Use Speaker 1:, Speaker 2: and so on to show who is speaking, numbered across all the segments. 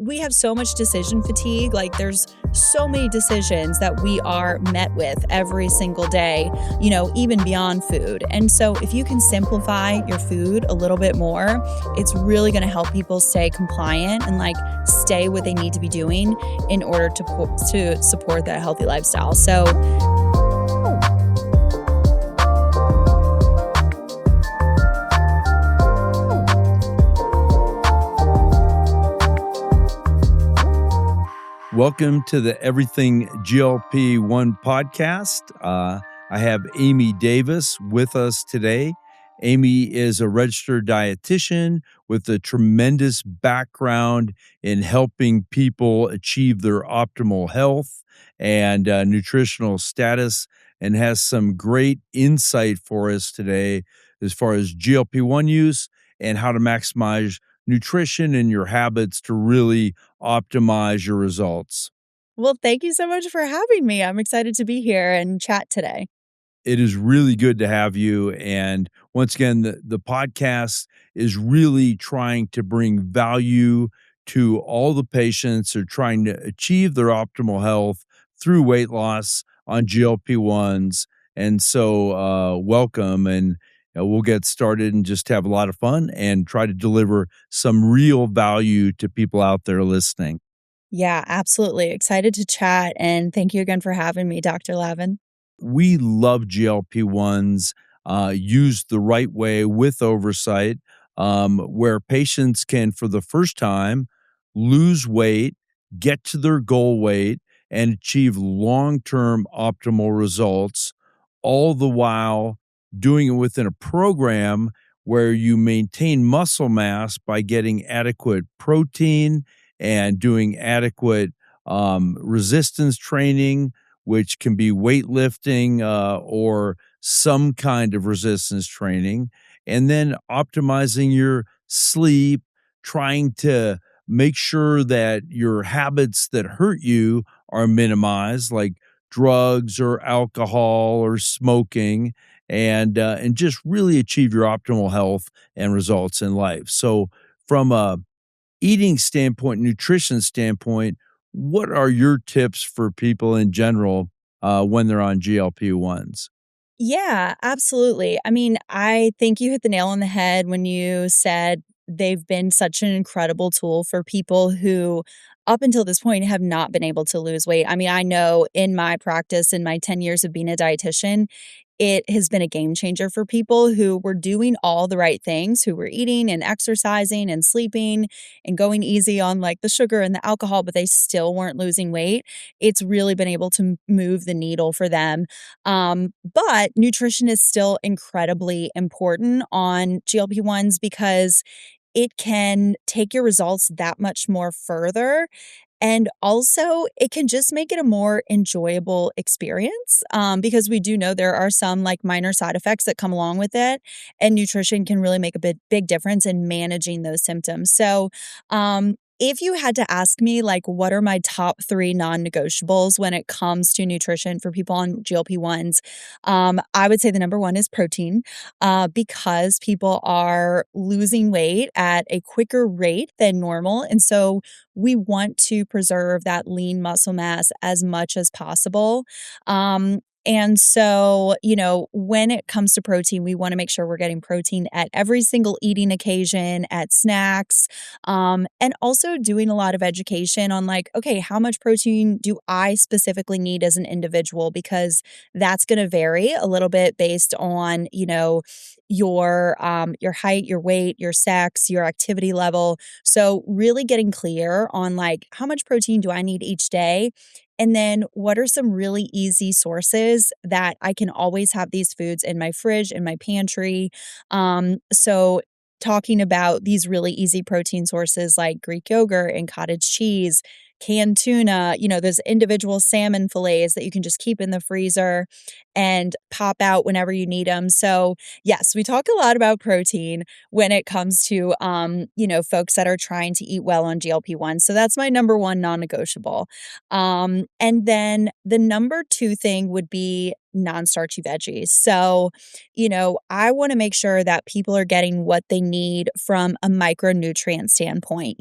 Speaker 1: we have so much decision fatigue. Like there's so many decisions that we are met with every single day, even beyond food. And so if you can simplify your food a little bit more, it's really going to help people stay compliant and like stay what they need to be doing in order to support that healthy lifestyle. So
Speaker 2: welcome to the Everything GLP-1 podcast. I have Amy Davis with us today. Amy is a registered dietitian with a tremendous background in helping people achieve their optimal health and nutritional status, and has some great insight for us today as far as GLP-1 use and how to maximize nutrition and your habits to really optimize your results.
Speaker 1: well, thank you so much for having me. I'm excited to be here and chat today.
Speaker 2: It is really good to have you. And once again, the podcast is really trying to bring value to all the patients who are trying to achieve their optimal health through weight loss on GLP-1s. And so welcome. And we'll get started and just have a lot of fun and try to deliver some real value to people out there listening.
Speaker 1: Yeah, absolutely. Excited to chat. And thank you again for having me, Dr. Lavin.
Speaker 2: We love GLP-1s used the right way with oversight, where patients can, for the first time, lose weight, get to their goal weight, and achieve long-term optimal results, all the while doing it within a program where you maintain muscle mass by getting adequate protein and doing adequate resistance training, which can be weightlifting or some kind of resistance training, and then optimizing your sleep, trying to make sure that your habits that hurt you are minimized, like drugs or alcohol or smoking, and just really achieve your optimal health and results in life. So from a eating standpoint, nutrition standpoint, what are your tips for people in general when they're on GLP-1s?
Speaker 1: Yeah, absolutely. I mean, I think you hit the nail on the head when you said they've been such an incredible tool for people who, up until this point, have not been able to lose weight. I mean, I know in my practice, in my 10 years of being a dietitian, it has been a game changer for people who were doing all the right things, who were eating and exercising and sleeping and going easy on like the sugar and the alcohol, but they still weren't losing weight. It's really been able to move the needle for them. But nutrition is still incredibly important on GLP-1s because it can take your results that much more further. And also, it can just make it a more enjoyable experience because we do know there are some like minor side effects that come along with it. And nutrition can really make a big difference in managing those symptoms. So, if you had to ask me, like, what are my top 3 non-negotiables when it comes to nutrition for people on GLP-1s, I would say the number 1 is protein because people are losing weight at a quicker rate than normal. And so we want to preserve that lean muscle mass as much as possible. And so, when it comes to protein, we want to make sure we're getting protein at every single eating occasion, at snacks, and also doing a lot of education on like, okay, how much protein do I specifically need as an individual? Because that's going to vary a little bit based on, your height, your weight, your sex, your activity level. So really getting clear on like how much protein do I need each day? And then what are some really easy sources that I can always have these foods in my fridge, in my pantry? So talking about these really easy protein sources like Greek yogurt and cottage cheese, canned tuna, those individual salmon fillets that you can just keep in the freezer and pop out whenever you need them. So yes, we talk a lot about protein when it comes to, folks that are trying to eat well on GLP-1. So that's my number 1 non-negotiable. And then the number 2 thing would be non-starchy veggies. So, I want to make sure that people are getting what they need from a micronutrient standpoint,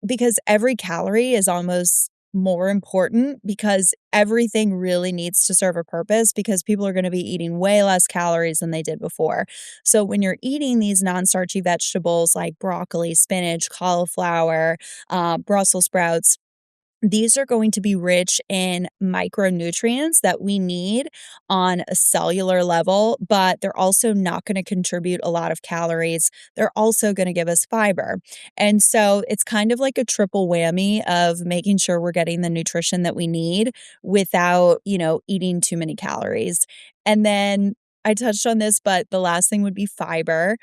Speaker 1: because every calorie is almost more important because everything really needs to serve a purpose because people are going to be eating way less calories than they did before. So when you're eating these non-starchy vegetables like broccoli, spinach, cauliflower, Brussels sprouts, these are going to be rich in micronutrients that we need on a cellular level, but they're also not going to contribute a lot of calories. They're also going to give us fiber. And so it's kind of like a triple whammy of making sure we're getting the nutrition that we need without, eating too many calories. And then I touched on this, but the last thing would be fiber.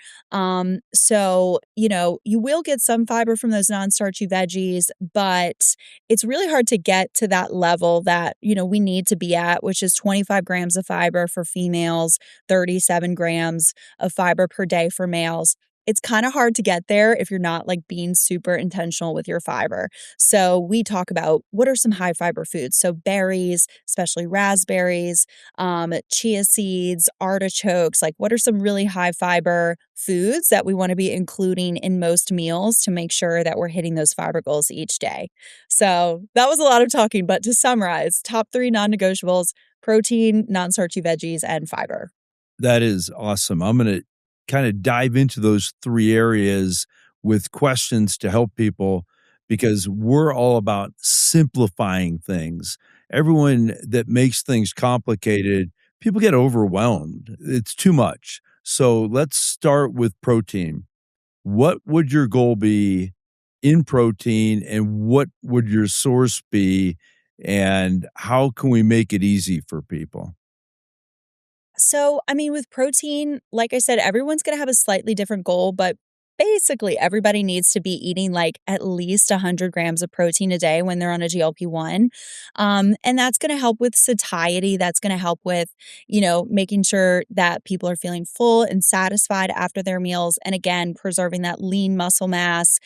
Speaker 1: So, you will get some fiber from those non-starchy veggies, but it's really hard to get to that level that, we need to be at, which is 25 grams of fiber for females, 37 grams of fiber per day for males. It's kind of hard to get there if you're not like being super intentional with your fiber. So we talk about what are some high fiber foods. So berries, especially raspberries, chia seeds, artichokes, like what are some really high fiber foods that we want to be including in most meals to make sure that we're hitting those fiber goals each day. So that was a lot of talking, but to summarize, top 3 non-negotiables: protein, non-starchy veggies, and fiber.
Speaker 2: That is awesome. I'm gonna kinda dive into those 3 areas with questions to help people because we're all about simplifying things. Everyone that makes things complicated, people get overwhelmed. It's too much. So let's start with protein. What would your goal be in protein, and what would your source be, and how can we make it easy for people?
Speaker 1: So, I mean, with protein, like I said, everyone's going to have a slightly different goal, but basically everybody needs to be eating like at least 100 grams of protein a day when they're on a GLP-1. And that's going to help with satiety. That's going to help with, making sure that people are feeling full and satisfied after their meals. And again, preserving that lean muscle mass.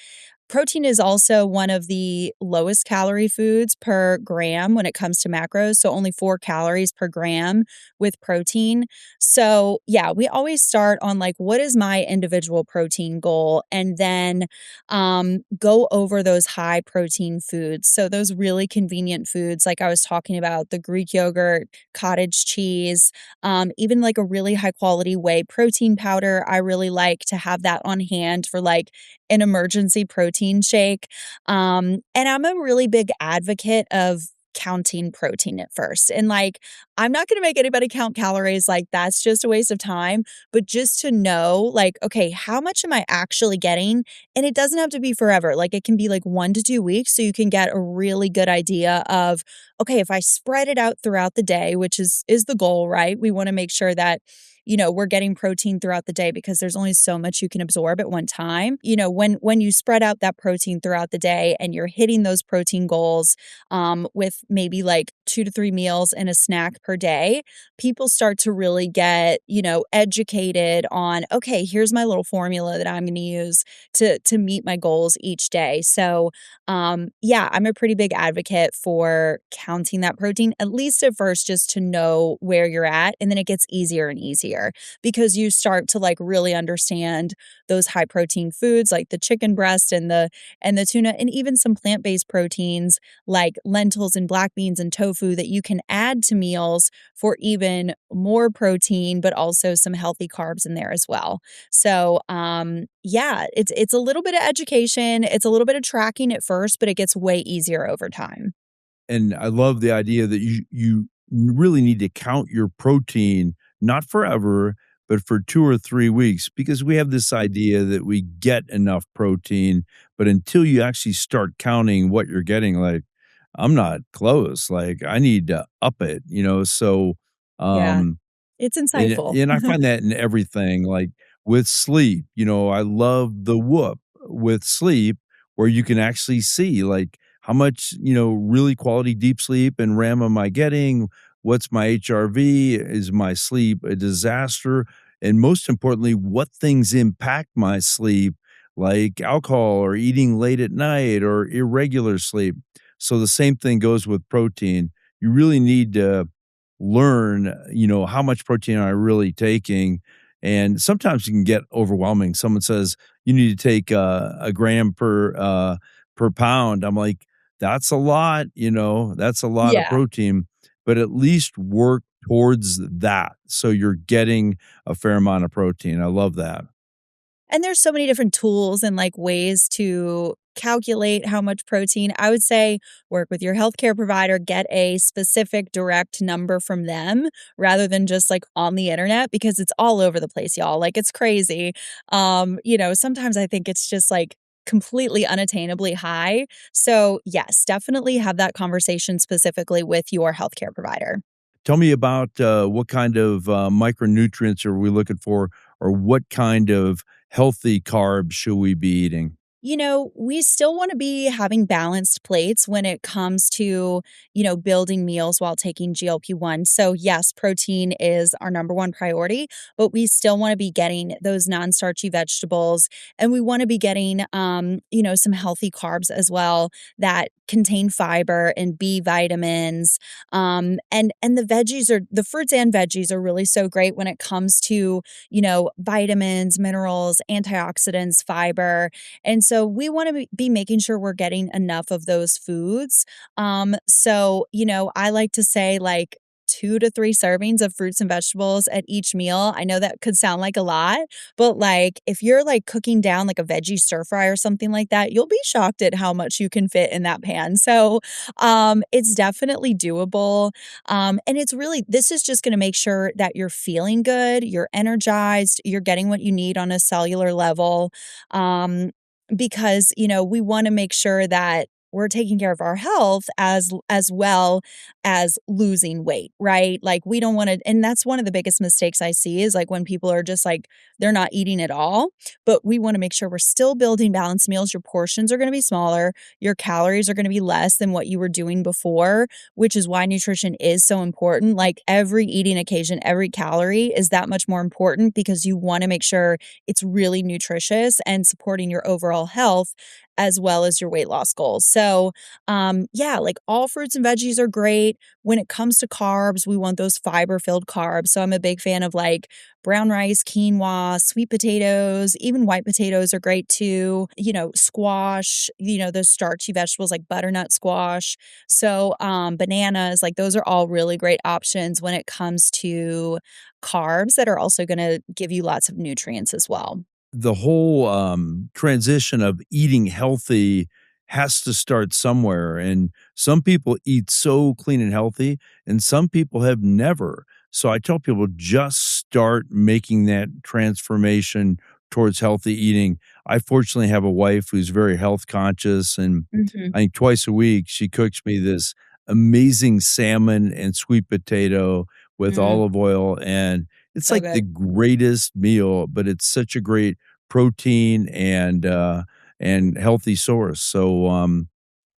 Speaker 1: Protein is also one of the lowest calorie foods per gram when it comes to macros, so only 4 calories per gram with protein. So, yeah, we always start on like what is my individual protein goal and then go over those high protein foods. So those really convenient foods like I was talking about, the Greek yogurt, cottage cheese, even like a really high quality whey protein powder. I really like to have that on hand for like an emergency protein shake. And I'm a really big advocate of counting protein at first. And like, I'm not going to make anybody count calories. Like, that's just a waste of time. But just to know, like, okay, how much am I actually getting? And it doesn't have to be forever. Like, it can be like 1 to 2 weeks. So you can get a really good idea of, okay, if I spread it out throughout the day, which is the goal, right? We want to make sure that we're getting protein throughout the day because there's only so much you can absorb at one time. When you spread out that protein throughout the day and you're hitting those protein goals with maybe like 2 to 3 meals and a snack per day, people start to really get, educated on, okay, here's my little formula that I'm going to use to meet my goals each day. So, yeah, I'm a pretty big advocate for counting that protein, at least at first, just to know where you're at. And then it gets easier and easier because you start to like really understand those high protein foods like the chicken breast and the tuna and even some plant-based proteins like lentils and black beans and tofu that you can add to meals for even more protein, but also some healthy carbs in there as well. So, yeah, it's a little bit of education. It's a little bit of tracking at first, but it gets way easier over time.
Speaker 2: And I love the idea that you really need to count your protein, not forever, but for 2 or 3 weeks, because we have this idea that we get enough protein, but until you actually start counting what you're getting, like, I'm not close, like, I need to up it, so,
Speaker 1: Yeah,
Speaker 2: um
Speaker 1: it's insightful.
Speaker 2: and I find that in everything, like, with sleep, I love the Whoop with sleep where you can actually see, like, how much, really quality deep sleep and REM am I getting? What's my HRV? Is my sleep a disaster? And most importantly, what things impact my sleep, like alcohol or eating late at night or irregular sleep. So the same thing goes with protein. You really need to learn, how much protein am I really taking, and sometimes it can get overwhelming. Someone says, "You need to take, a gram per pound." I'm like, "That's a lot," "That's a lot of
Speaker 1: Yeah.
Speaker 2: protein," but at least work towards that, so you're getting a fair amount of protein. I love that.
Speaker 1: And there's so many different tools and, like, ways to calculate how much protein. I would say work with your healthcare provider, get a specific direct number from them rather than just, like, on the internet because it's all over the place, y'all, like, it's crazy. Sometimes I think it's just, like, completely unattainably high. So, yes, definitely have that conversation specifically with your healthcare provider.
Speaker 2: Tell me about, what kind of, micronutrients are we looking for, or what kind of healthy carbs should we be eating?
Speaker 1: We still want to be having balanced plates when it comes to, building meals while taking GLP-1. So, yes, protein is our number one priority, but we still want to be getting those non-starchy vegetables and we want to be getting some healthy carbs as well that contain fiber and B vitamins. And the fruits and veggies are really so great when it comes to, vitamins, minerals, antioxidants, fiber, and so we wanna be making sure we're getting enough of those foods. I like to say, like, 2 to 3 servings of fruits and vegetables at each meal. I know that could sound like a lot, but, like, if you're, like, cooking down, like, a veggie stir fry or something like that, you'll be shocked at how much you can fit in that pan. So, it's definitely doable, and it's really this is just gonna make sure that you're feeling good, you're energized, you're getting what you need on a cellular level, um, because, we wanna make sure that we're taking care of our health as well as losing weight, right? Like, we don't wanna and that's one of the biggest mistakes I see is, like, when people are just, like, they're not eating at all, but we wanna make sure we're still building balanced meals. Your portions are gonna be smaller, your calories are gonna be less than what you were doing before, which is why nutrition is so important. Like, every eating occasion, every calorie is that much more important because you wanna make sure it's really nutritious and supporting your overall health as well as your weight loss goals. So, yeah, like all fruits and veggies are great. When it comes to carbs, we want those fiber filled carbs. So, I'm a big fan of like brown rice, quinoa, sweet potatoes, even white potatoes are great too. Squash, those starchy vegetables like butternut squash. So, bananas, like those are all really great options when it comes to carbs that are also going to give you lots of nutrients as well.
Speaker 2: The whole, transition of eating healthy has to start somewhere, and some people eat so clean and healthy, and some people have never. So I tell people, just start making that transformation towards healthy eating. I fortunately have a wife who's very health conscious, and
Speaker 1: Mhm.
Speaker 2: I think twice a week, she cooks me this amazing salmon and sweet potato with
Speaker 1: Mm,
Speaker 2: olive oil, and it's
Speaker 1: so
Speaker 2: like the
Speaker 1: good.
Speaker 2: greatest meal, but it's such a great protein and healthy source.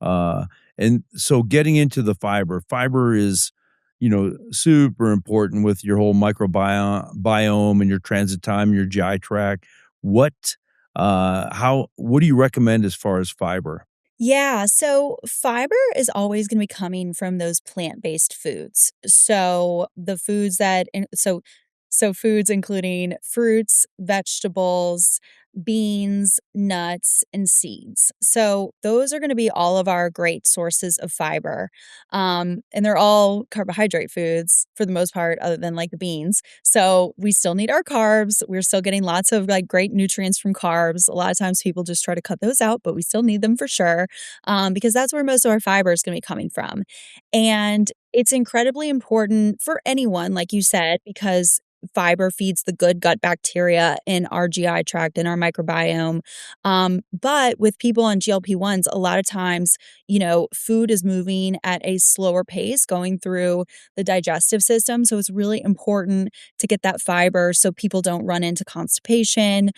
Speaker 2: Uh, and so getting into the fiber is, super important with your whole biome and your transit time, your GI tract. What do you recommend as far as fiber?
Speaker 1: Yeah, so fiber is always gonna be coming from those plant-based foods. So, the foods that in so foods including fruits, vegetables, beans, nuts, and seeds. So, those are gonna be all of our great sources of fiber. And they're all carbohydrate foods for the most part other than, like, the beans. So, we still need our carbs. We're still getting lots of, like, great nutrients from carbs. A lot of times people just try to cut those out, but we still need them for sure, because that's where most of our fiber is gonna be coming from. And it's incredibly important for anyone, like you said, because fiber feeds the good gut bacteria in our GI tract, in our microbiome. But with people on GLP-1s, a lot of times, food is moving at a slower pace going through the digestive system. So it's really important to get that fiber so people don't run into constipation.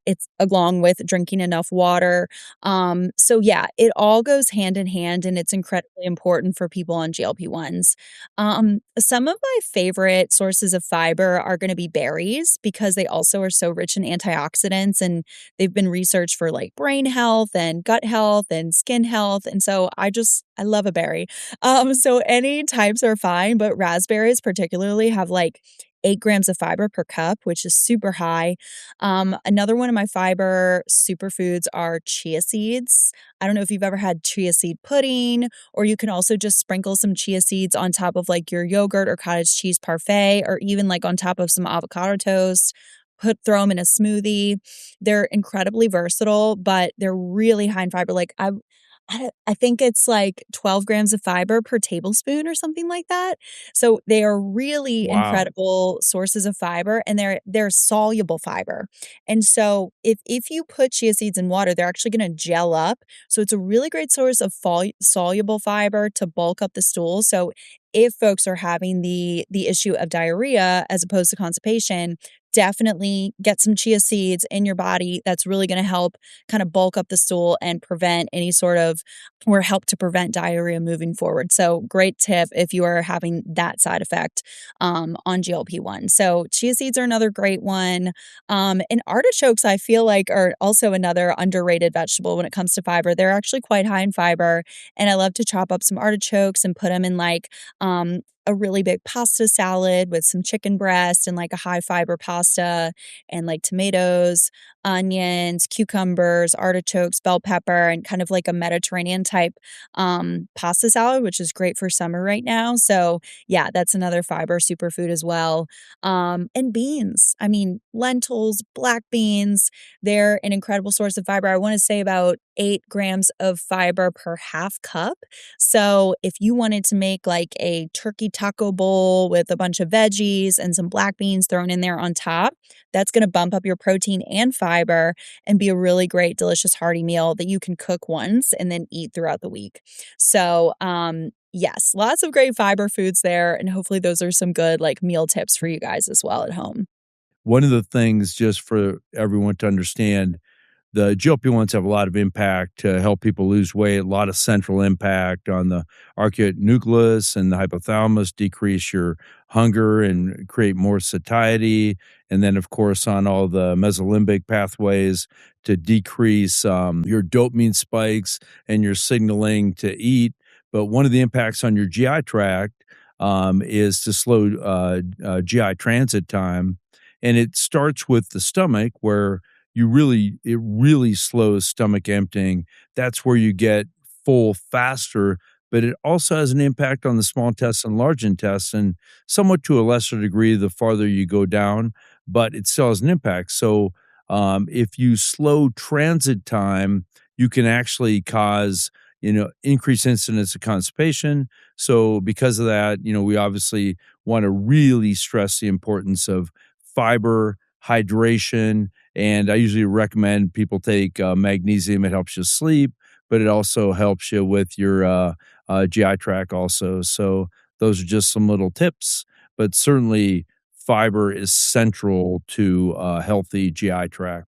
Speaker 1: It's along with drinking enough water. So yeah, it all goes hand in hand and it's incredibly important for people on GLP-1s. Some of my favorite sources of fiber are going to be berries because they also are so rich in antioxidants supplements, and they've been researched for like brain health and gut health and skin health. And so I love a berry. So any types are fine, but raspberries particularly have like 8 grams of fiber per cup, which is super high. Another one of my fiber superfoods are chia seeds. I don't know if you've ever had chia seed pudding, or you can also just sprinkle some chia seeds on top of like your yogurt or cottage cheese parfait, or even like on top of some avocado toast. Throw them in a smoothie. They're incredibly versatile, but they're really high in fiber. I think it's like 12 grams of fiber per tablespoon or something like that. So they are really
Speaker 2: Wow.
Speaker 1: incredible sources of fiber, and they're soluble fiber. And so if you put chia seeds in water, they're actually going to gel up. So it's a really great source of soluble fiber to bulk up the stool. So if folks are having the issue of diarrhea as opposed to constipation, definitely get some chia seeds in your body. That's really going to help kind of bulk up the stool and prevent any sort of or help to prevent diarrhea moving forward. So, great tip if you are having that side effect on GLP-1. So, chia seeds are another great one. And artichokes, I feel like, are also another underrated vegetable when it comes to fiber. They're actually quite high in fiber. And I love to chop up some artichokes and put them in like a really big pasta salad with some chicken breast and like a high fiber pasta and like tomatoes, onions, cucumbers, artichokes, bell pepper, and kind of like a Mediterranean type pasta salad, which is great for summer right now. So, yeah, that's another fiber superfood as well. And beans. I mean, lentils, black beans, they're an incredible source of fiber. I want to say about 8 grams of fiber per half cup. So, if you wanted to make like a turkey taco bowl with a bunch of veggies and some black beans thrown in there on top, that's going to bump up your protein and fiber and be a really great, delicious, hearty meal that you can cook once and then eat throughout the week. So, yes, lots of great fiber foods there. And hopefully, those are some good like meal tips for you guys as well at home.
Speaker 2: One of the things, just for everyone to understand, the GLP-1s have a lot of impact to help people lose weight, a lot of central impact on the arcuate nucleus and the hypothalamus, decrease your hunger and create more satiety. And then, of course, on all the mesolimbic pathways to decrease your dopamine spikes and your signaling to eat. But one of the impacts on your GI tract is to slow GI transit time. And it starts with the stomach, where it really slows stomach emptying. That's where you get full faster, but it also has an impact on the small intestine, large intestine, somewhat to a lesser degree the farther you go down, but it still has an impact. So, if you slow transit time, you can actually cause, increased incidence of constipation. So, because of that, we obviously want to really stress the importance of fiber, hydration, and I usually recommend people take magnesium. It helps you sleep, but it also helps you with your GI tract also. So those are just some little tips, but certainly fiber is central to a healthy GI tract.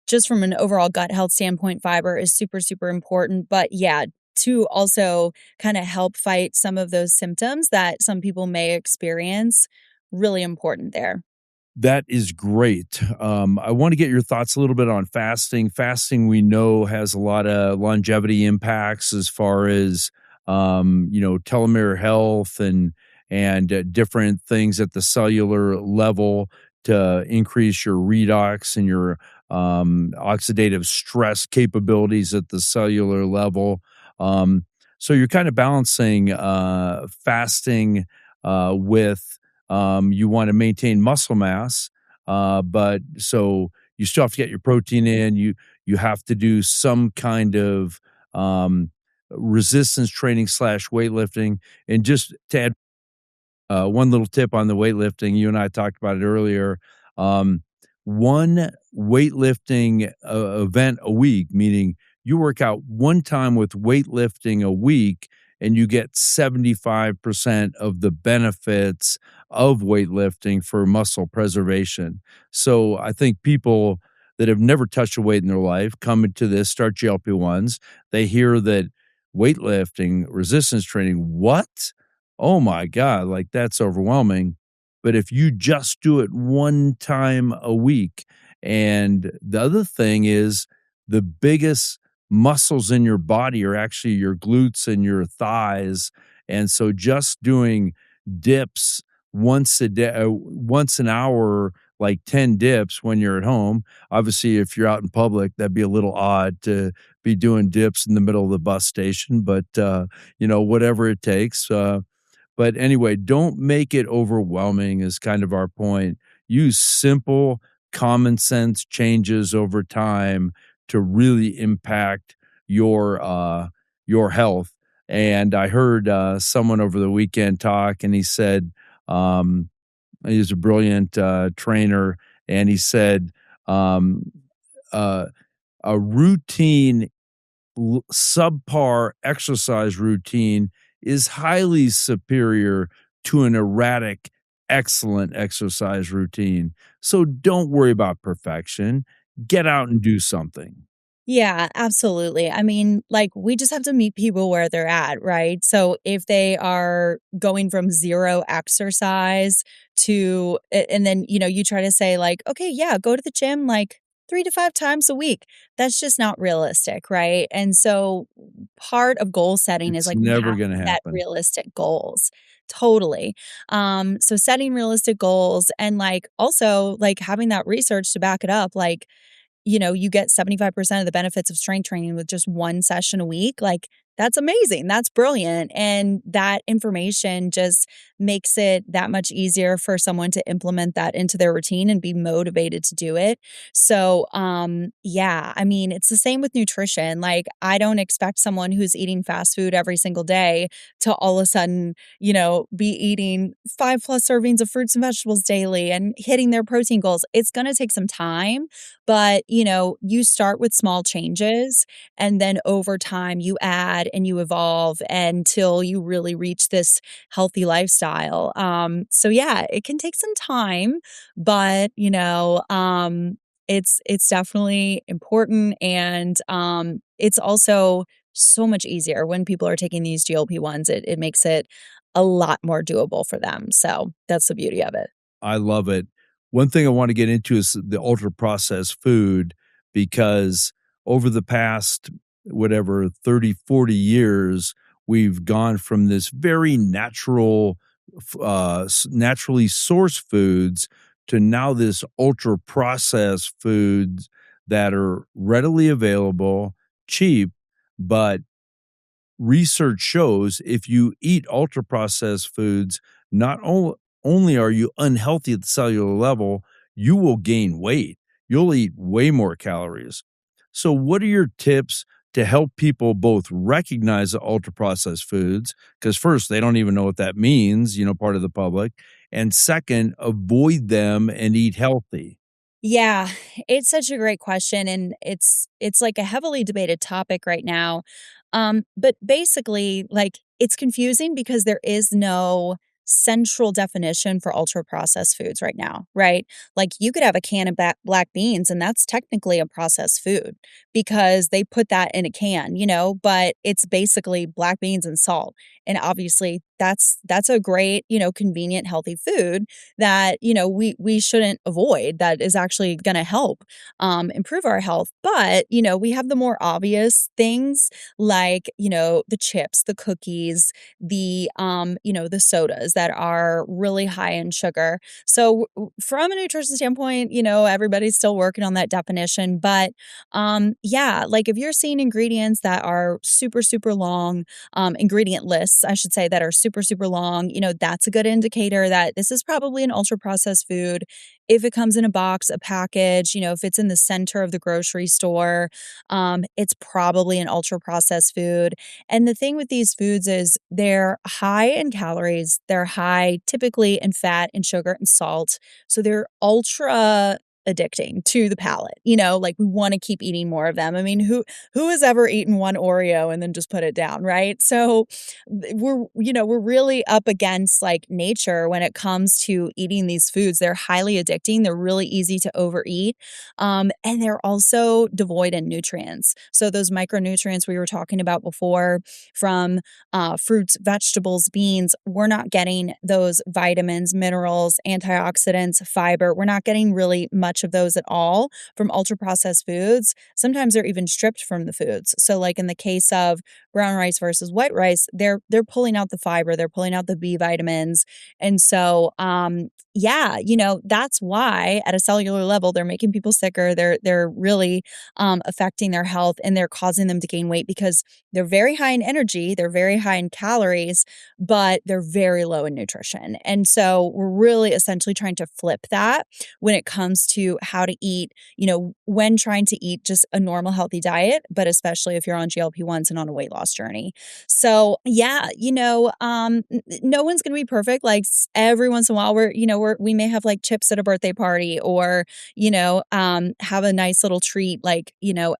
Speaker 1: Just from an overall gut health standpoint, fiber is super, super important. But yeah, to also kind of help fight some of those symptoms that some people may experience, really important there.
Speaker 2: That is great. I want to get your thoughts a little bit on fasting. Fasting, we know, has a lot of longevity impacts as far as telomere health and different things at the cellular level to increase your redox and your oxidative stress capabilities at the cellular level. So you're kind of balancing fasting with you want to maintain muscle mass, but so you still have to get your protein in. You have to do some kind of um, resistance training slash weightlifting. And just to add one little tip on the weightlifting, you and I talked about it earlier. Um, one weightlifting event a week, meaning you work out one time with weightlifting a week and you get 75% of the benefits of weightlifting for muscle preservation. So I think people that have never touched a weight in their life come into this, start GLP-1s. They hear that weightlifting, resistance training, what? Oh my God, like that's overwhelming. But if you just do it one time a week And the other thing is the biggest muscles in your body are actually your glutes and your thighs. And so just doing dips once a day, once an hour, like 10 dips when you're at home. Obviously, if you're out in public, that'd be a little odd to be doing dips in the middle of the bus station, but whatever it takes. But anyway, don't make it overwhelming is kind of our point. Use simple, common sense changes over time to really impact your health. And I heard someone over the weekend talk, and he said, um, he's a brilliant trainer, and he said, um, uh, a routine subpar exercise routine is highly superior to an erratic, excellent exercise routine. So don't worry about perfection. Get out and do something.
Speaker 1: Yeah, absolutely. I mean, like, we just have to meet people where they're at, right? So if they are going from 0 exercise to and then, you try to say like, "Okay, yeah, go to the gym like 3 to 5 times a week." That's just not realistic, right? And so part of goal setting is
Speaker 2: It's
Speaker 1: like we
Speaker 2: never
Speaker 1: have
Speaker 2: going to
Speaker 1: to set
Speaker 2: happen.
Speaker 1: realistic goals. Totally. So setting realistic goals and like also like having that research to back it up, like you get 75% of the benefits of strength training with just 1 session a week, like, that's amazing, that's brilliant, and that information just makes it that much easier for someone to implement that into their routine and be motivated to do it. So, yeah, I mean, it's the same with nutrition, like, I don't expect someone who's eating fast food every single day to all of a sudden, be eating 5 plus servings of fruits and vegetables daily and hitting their protein goals. It's gonna take some time, but, you start with small changes and then over time you add and you evolve until you really reach this healthy lifestyle. So yeah, it can take some time, but it's definitely important and it's also so much easier when people are taking these GLP-1s. It makes it a lot more doable for them. So that's the beauty of it.
Speaker 2: I love it. One thing I want to get into is the ultra processed food because over the past, whatever, 30, 40 years, we've gone from this very natural, naturally sourced foods to now this ultra processed foods that are readily available, cheap, but research shows if you eat ultra processed foods, not only are you unhealthy at the cellular level, you will gain weight. You'll eat way more calories. So, what are your tips to help people both recognize the ultra processed foods? Because, first, they don't even know what that means, part of the public. And second, avoid them and eat healthy.
Speaker 1: Yeah, it's such a great question and it's like a heavily debated topic right now. But basically like it's confusing because there is no central definition for ultra processed foods right now, right? Like you could have a can of black beans and that's technically a processed food because they put that in a can, but it's basically black beans and salt. And obviously that's a great, convenient healthy food that we shouldn't avoid that is actually going to help improve our health, but we have the more obvious things like the chips, the cookies, the sodas that are really high in sugar. So from a nutrition standpoint, everybody's still working on that definition, but yeah, like if you're seeing ingredients that are super super long, ingredient lists I should say, that are super super long, that's a good indicator that this is probably an ultra processed food. If it comes in a box, a package, if it's in the center of the grocery store, it's probably an ultra processed food. And the thing with these foods is they're high in calories, they're high typically in fat and sugar and salt. So they're ultra addicting to the palate. Like we want to keep eating more of them. I mean, who has ever eaten one Oreo and then just put it down, right? So we're really up against like nature when it comes to eating these foods. They're highly addicting, they're really easy to overeat. And they're also devoid in nutrients. So those micronutrients we were talking about before from fruits, vegetables, beans, we're not getting those vitamins, minerals, antioxidants, fiber. We're not getting really much much of those at all from ultra processed foods. Sometimes they're even stripped from the foods. So like in the case of brown rice versus white rice, they're pulling out the fiber, they're pulling out the B vitamins. And so yeah, that's why at a cellular level they're making people sicker. They're really affecting their health, and they're causing them to gain weight because they're very high in energy, they're very high in calories, but they're very low in nutrition. And so we're really essentially trying to flip that when it comes to how to eat, when trying to eat just a normal healthy diet, but especially if you're on GLP-1s and on a weight loss journey. So, yeah, no one's going to be perfect. Like every once in a while we may have like chips at a birthday party, or, have a nice little treat, like,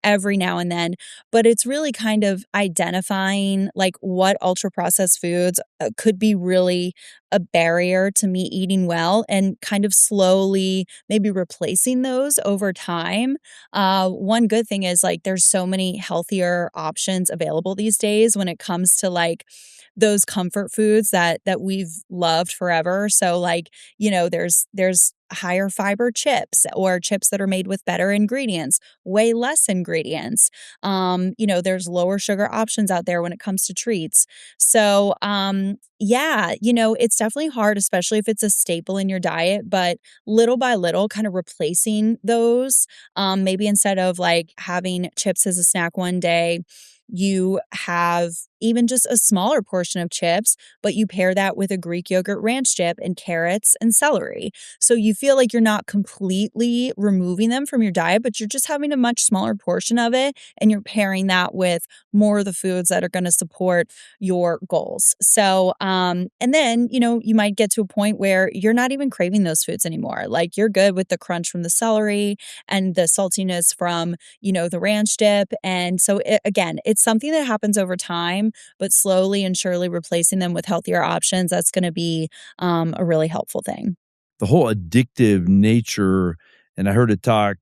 Speaker 1: every now and then. But it's really kind of identifying like what ultra processed foods could be really a barrier to me eating well, and kind of slowly maybe replacing those over time. One good thing is like there's so many healthier options available these days when it comes to like those comfort foods that we've loved forever. So like, there's higher fiber chips, or chips that are made with better ingredients, way less ingredients. There's lower sugar options out there when it comes to treats. So, yeah, it's definitely hard, especially if it's a staple in your diet, but little by little, kind of replacing those. Maybe instead of like having chips as a snack one day, you have even just a smaller portion of chips, but you pair that with a Greek yogurt ranch dip and carrots and celery. So you feel like you're not completely removing them from your diet, but you're just having a much smaller portion of it. And you're pairing that with more of the foods that are going to support your goals. So, and then, you might get to a point where you're not even craving those foods anymore. Like you're good with the crunch from the celery and the saltiness from, the ranch dip. And so again, it's something that happens over time, but slowly and surely replacing them with healthier options, that's going to be a really helpful thing.
Speaker 2: The whole addictive nature, and I heard a talk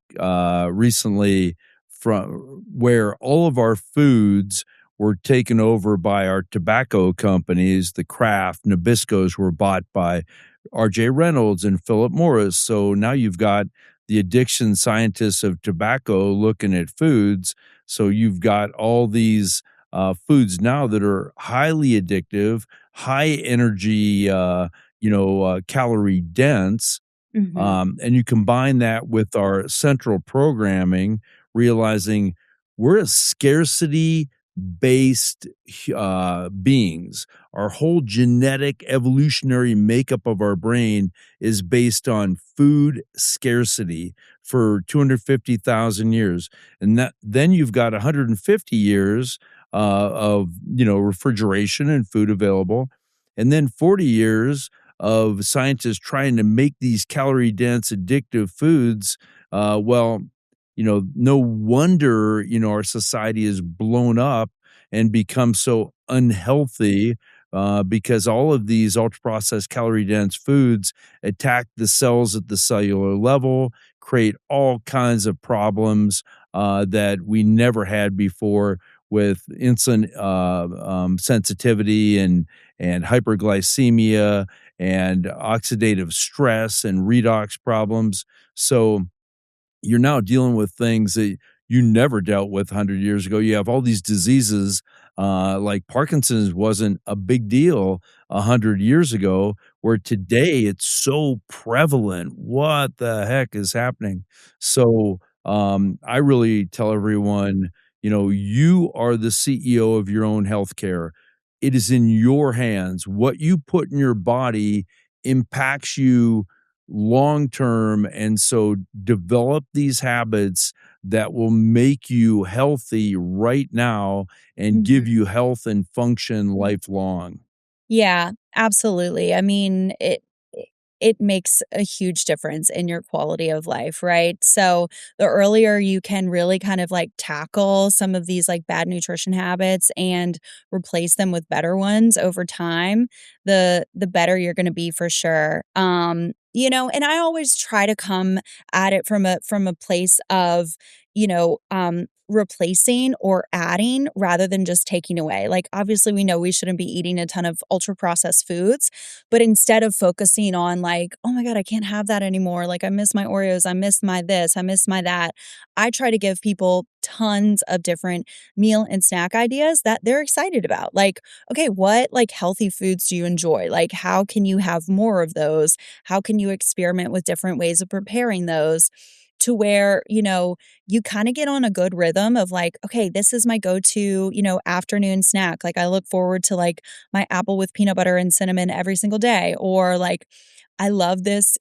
Speaker 2: recently from where all of our foods were taken over by our tobacco companies. The Kraft Nabiscos were bought by R.J. Reynolds and Philip Morris. So now you've got the addiction scientists of tobacco looking at foods. So you've got all these foods now that are highly addictive, high energy, calorie dense.
Speaker 1: Mhm.
Speaker 2: And you combine that with our central programming, realizing we're a scarcity based beings. Our whole genetic evolutionary makeup of our brain is based on food scarcity for 250,000 years. And then you've got 150 years of, refrigeration and food available. And then 40 years of scientists trying to make these calorie dense addictive foods. Well, no wonder, our society is blown up and become so unhealthy because all of these ultra processed calorie dense foods attack the cells at the cellular level, create all kinds of problems that we never had before with insulin sensitivity and hyperglycemia and oxidative stress and redox problems. So you're now dealing with things that you never dealt with 100 years ago. You have all these diseases, like Parkinson's wasn't a big deal 100 years ago, where today it's so prevalent. What the heck is happening? So, I really tell everyone, you are the CEO of your own healthcare. It is in your hands. What you put in your body impacts you long term. And so develop these habits that will make you healthy right now and give
Speaker 1: Mhm.
Speaker 2: you health and function lifelong.
Speaker 1: Yeah, absolutely. I mean, it makes a huge difference in your quality of life, right? So, the earlier you can really kind of like tackle some of these like bad nutrition habits and replace them with better ones over time, the better you're going to be for sure. And I always try to come at it from a place of, replacing or adding rather than just taking away. Like, obviously, we know we shouldn't be eating a ton of ultra processed foods, but instead of focusing on, like, oh my God, I can't have that anymore. Like, I miss my Oreos. I miss my this. I miss my that. I try to give people tons of different meal and snack ideas that they're excited about. Like, okay, what like healthy foods do you enjoy? Like, how can you have more of those? How can you experiment with different ways of preparing those? To where, you kind of get on a good rhythm of like, okay, this is my go-to, afternoon snack. Like I look forward to like my apple with peanut butter and cinnamon every single day. Or like, I love this,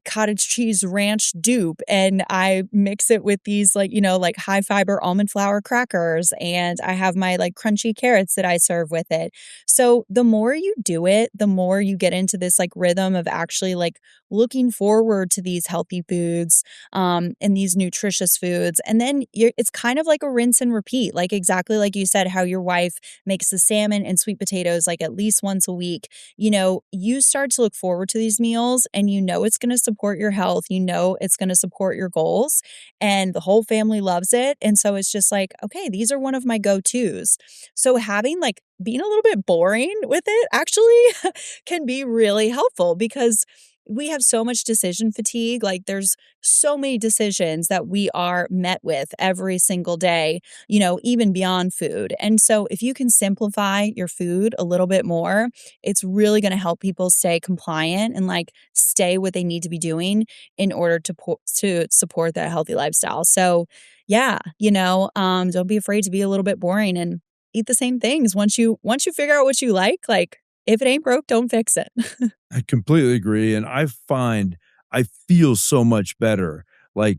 Speaker 1: cottage cheese ranch dupe and I mix it with these like, like high fiber almond flour crackers and I have my like crunchy carrots that I serve with it. So the more you do it, the more you get into this like rhythm of actually like looking forward to these healthy foods and these nutritious foods. And then it's kind of like a rinse and repeat, like exactly like you said, how your wife makes the salmon and sweet potatoes like at least once a week. You start to look forward to these meals and it's going to support your health. It's going to support your goals and the whole family loves it. And so it's just like, okay, these are one of my go-tos. So having like being a little bit boring with it actually can be really helpful because we have so much decision fatigue. Like there's so many decisions that we are met with every single day, even beyond food. And so if you can simplify your food a little bit more, it's really going to help people stay compliant and like stay what they need to be doing in order to support that healthy lifestyle. So yeah, don't be afraid to be a little bit boring and eat the same things. Once you figure out what you like if it ain't broke, don't fix it.
Speaker 2: I completely agree, and I feel so much better. Like,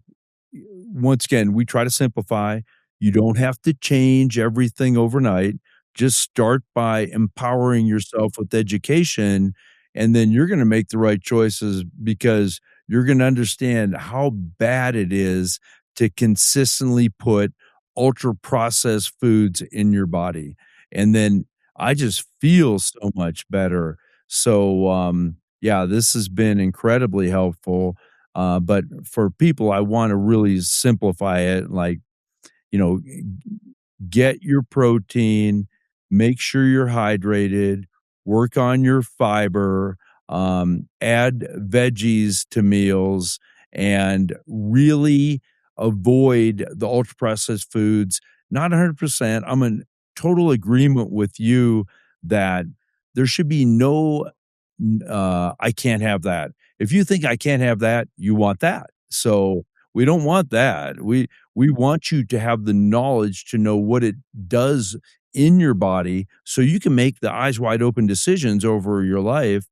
Speaker 2: once again, we try to simplify. You don't have to change everything overnight. Just start by empowering yourself with education, and then you're gonna make the right choices because you're gonna understand how bad it is to consistently put ultra-processed foods in your body, and then I just feel so much better. So, yeah, this has been incredibly helpful. But for people, I want to really simplify it. Like, you know, get your protein, make sure you're hydrated, work on your fiber, add veggies to meals, and really avoid the ultra processed foods. Not 100%. I'm in total agreement with you that there should be no, I can't have that. If you think I can't have that, you want that. So we don't want that. We want you to have the knowledge to know what it does in your body so you can make the eyes wide open decisions over your life.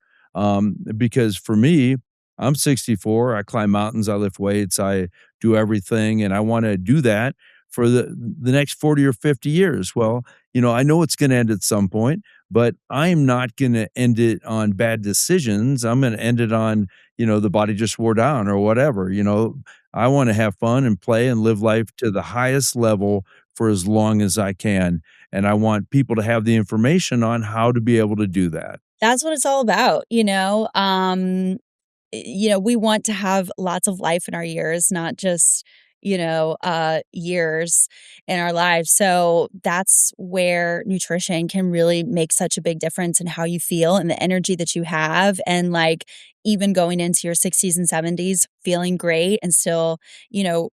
Speaker 2: Because for me, I'm 64, I climb mountains, I lift weights, I do everything, and I wanna do that for the next 40 or 50 years. Well, I know it's gonna end at some point, but I'm not gonna end it on bad decisions. I'm gonna end it on, the body just wore down or whatever. I wanna have fun and play and live life to the highest level for as long as I can, and I want people to have the information on how to be able to do that.
Speaker 1: That's what it's all about, we want to have lots of life in our years, not just, years in our lives. So that's where nutrition can really make such a big difference in how you feel and the energy that you have. And like even going into your 60s and 70s, feeling great and still,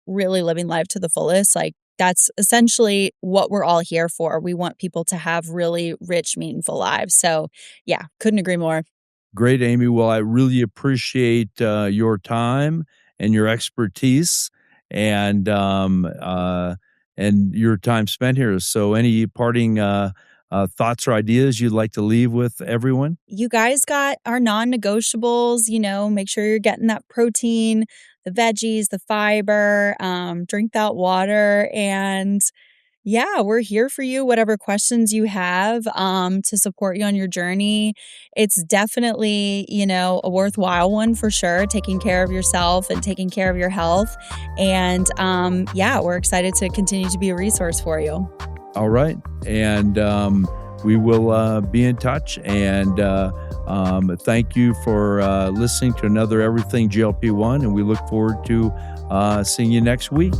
Speaker 1: really living life to the fullest. Like that's essentially what we're all here for. We want people to have really rich, meaningful lives. So yeah, couldn't agree more.
Speaker 2: Great, Amy. Well, I really appreciate your time and your expertise and your time spent here. So, any parting thoughts or ideas you'd like to leave with everyone?
Speaker 1: You guys got our non-negotiables, make sure you're getting that protein, the veggies, the fiber, drink that water. And yeah, we're here for you, whatever questions you have to support you on your journey. It's definitely, a worthwhile one for sure, taking care of yourself and taking care of your health. And yeah, we're excited to continue to be a resource for you.
Speaker 2: All right. And we will be in touch. And Thank you for listening to another Everything GLP-1, and we look forward to seeing you next week.